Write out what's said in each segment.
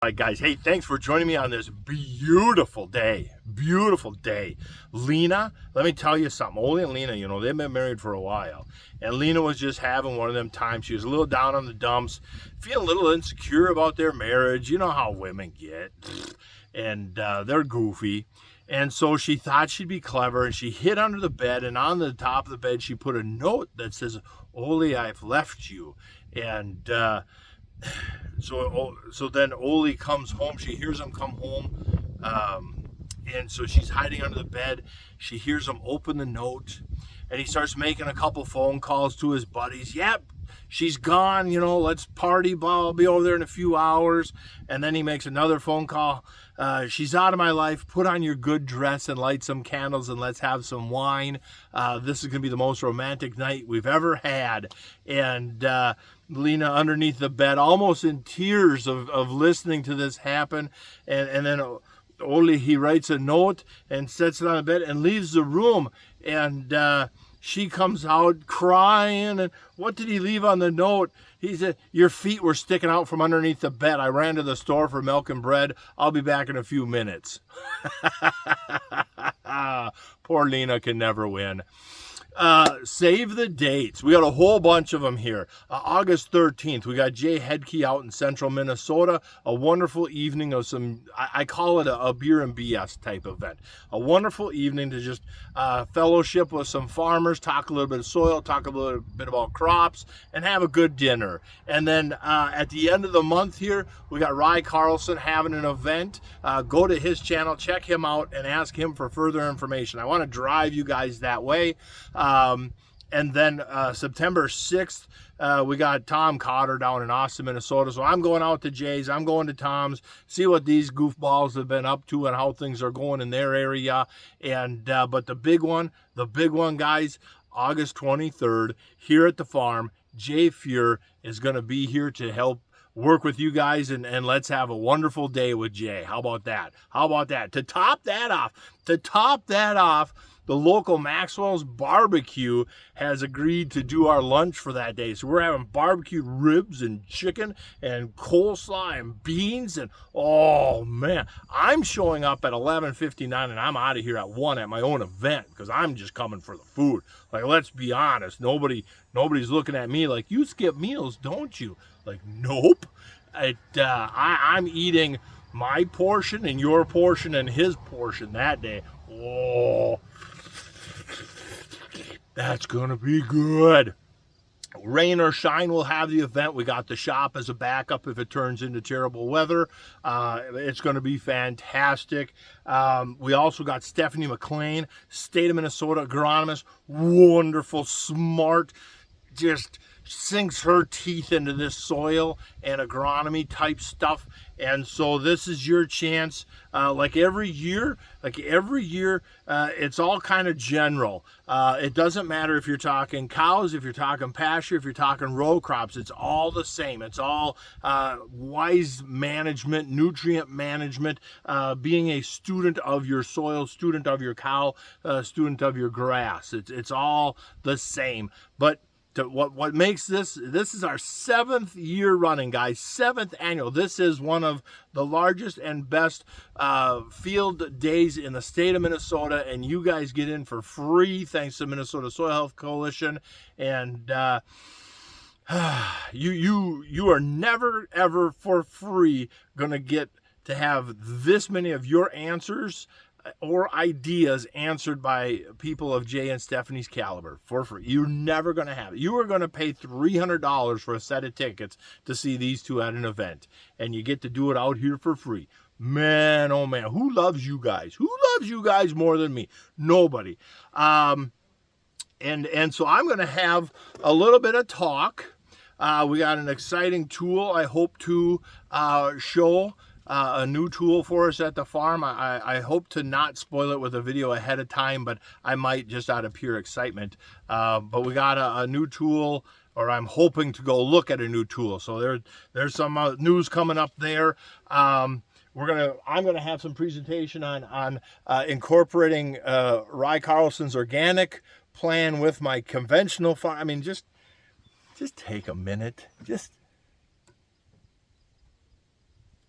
All right, guys. Hey, thanks for joining me on this beautiful day. Beautiful day. Lena, let me tell you something. Ole and Lena, they've been married for a while. And Lena was just having one of them times. She was a little down on the dumps, feeling a little insecure about their marriage. You know how women get. And they're goofy. And so she thought she'd be clever, and she hid under the bed, and on the top of the bed, she put a note that says, "Ole, I've left you." And so then Ole comes home. She hears him come home, and so she's hiding under the bed. She hears him open the note, and he starts making a couple phone calls to his buddies. Yep, she's gone. Let's party. Blah, I'll be over there in a few hours. And then he makes another phone call. She's out of my life. Put on your good dress and light some candles and let's have some wine. This is going to be the most romantic night we've ever had. And Lena underneath the bed, almost in tears of listening to this happen. And then Ole, he writes a note and sets it on the bed and leaves the room. And she comes out crying. And what did he leave on the note? He said, "Your feet were sticking out from underneath the bed. I ran to the store for milk and bread. I'll be back in a few minutes." Poor Lena can never win. Save the dates. We got a whole bunch of them here. August 13th, we got Jay Hedke out in central Minnesota. A wonderful evening of some, I call it a beer and BS type event. A wonderful evening to just fellowship with some farmers, talk a little bit of soil, talk a little bit about crops, and have a good dinner. And then at the end of the month here, we got Rye Carlson having an event. Go to his channel, check him out, and ask him for further information. I want to drive you guys that way. And then September 6th, we got Tom Cotter down in Austin, Minnesota. So I'm going out to Jay's. I'm going to Tom's, see what these goofballs have been up to and how things are going in their area. And but the big one, guys, August 23rd, here at the farm, Jay Fuhrer is going to be here to help work with you guys, and let's have a wonderful day with Jay. How about that? To top that off, the local Maxwell's Barbecue has agreed to do our lunch for that day. So we're having barbecued ribs and chicken and coleslaw and beans. And oh man, I'm showing up at 11:59 and I'm out of here at 1 at my own event because I'm just coming for the food. Like, let's be honest, nobody's looking at me like, "You skip meals, don't you?" Like, nope. I'm eating my portion and your portion and his portion that day. Oh, that's gonna be good. Rain or shine, we'll have the event. We got the shop as a backup if it turns into terrible weather. It's going to be fantastic. We also got Stephanie McLean, state of Minnesota agronomist, wonderful, smart, just sinks her teeth into this soil and agronomy type stuff. And so this is your chance. Like every year, it's all kind of general. It doesn't matter if you're talking cows, if you're talking pasture, if you're talking row crops. It's all the same. It's all wise management, nutrient management, being a student of your soil, student of your cow, student of your grass. It's all the same. But what makes this is our 7th year running, guys, 7th annual. This is one of the largest and best field days in the state of Minnesota, and you guys get in for free thanks to Minnesota Soil Health Coalition. And you are never ever for free gonna get to have this many of your answers or ideas answered by people of Jay and Stephanie's caliber for free. You're never going to have it. You are going to pay $300 for a set of tickets to see these two at an event, and you get to do it out here for free. Man, oh man, who loves you guys? Who loves you guys more than me? Nobody. And so I'm going to have a little bit of talk. We got an exciting tool I hope to show. A new tool for us at the farm. I hope to not spoil it with a video ahead of time, but I might just out of pure excitement. But we got a new tool, or I'm hoping to go look at a new tool. So there's some news coming up there. I'm gonna have some presentation on incorporating Rye Carlson's organic plan with my conventional farm. I mean, just take a minute.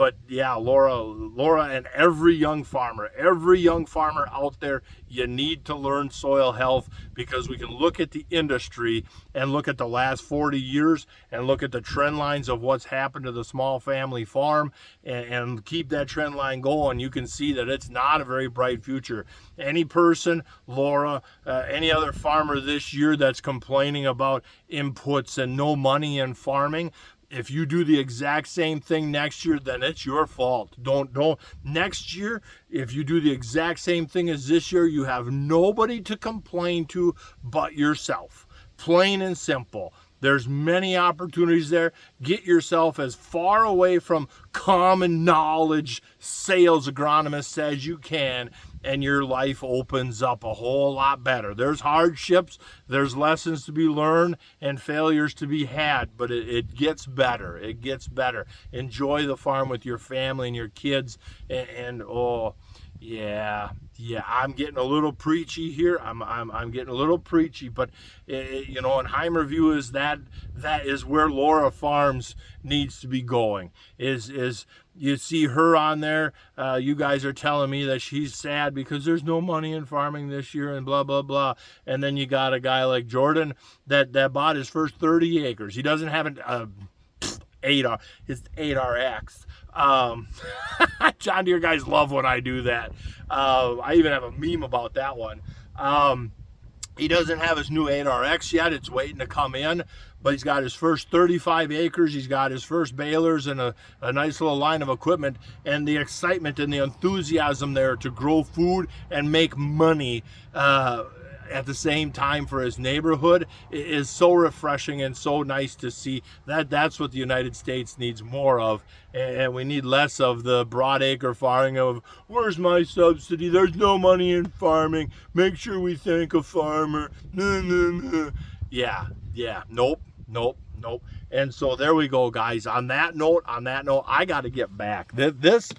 But yeah, Laura and every young farmer out there, you need to learn soil health, because we can look at the industry and look at the last 40 years and look at the trend lines of what's happened to the small family farm, and keep that trend line going. You can see that it's not a very bright future. Any person, Laura, any other farmer this year that's complaining about inputs and no money in farming, if you do the exact same thing next year, then it's your fault. Don't next year, if you do the exact same thing as this year, you have nobody to complain to but yourself. Plain and simple. There's many opportunities there. Get yourself as far away from common knowledge sales agronomists as you can, and your life opens up a whole lot better. There's hardships, there's lessons to be learned, and failures to be had, but it gets better. It gets better. Enjoy the farm with your family and your kids, and oh, yeah, I'm getting a little preachy here. I'm getting a little preachy, but you know, and Heimerview is that is where Laura Farms needs to be going. Is you see her on there, you guys are telling me that she's sad because there's no money in farming this year and blah blah blah, and then you got a guy like Jordan that bought his first 30 acres. He doesn't have an 8RX. John Deere guys love when I do that. I even have a meme about that one. He doesn't have his new 8RX yet. It's waiting to come in, but he's got his first 35 acres. He's got his first balers and a nice little line of equipment, and the excitement and the enthusiasm there to grow food and make money at the same time for his neighborhood is so refreshing and so nice to see. That's what the United States needs more of, and we need less of the broadacre farming of, where's my subsidy, there's no money in farming, make sure we thank a farmer. Yeah, nope. And so there we go, guys. On that note, I got to get back. This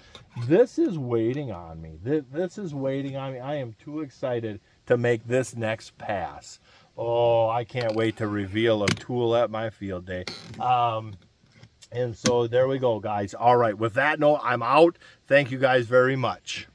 is waiting on me. This is waiting on me. I am too excited to make this next pass. Oh, I can't wait to reveal a tool at my field day. And so there we go, guys. All right, with that note, I'm out. Thank you guys very much.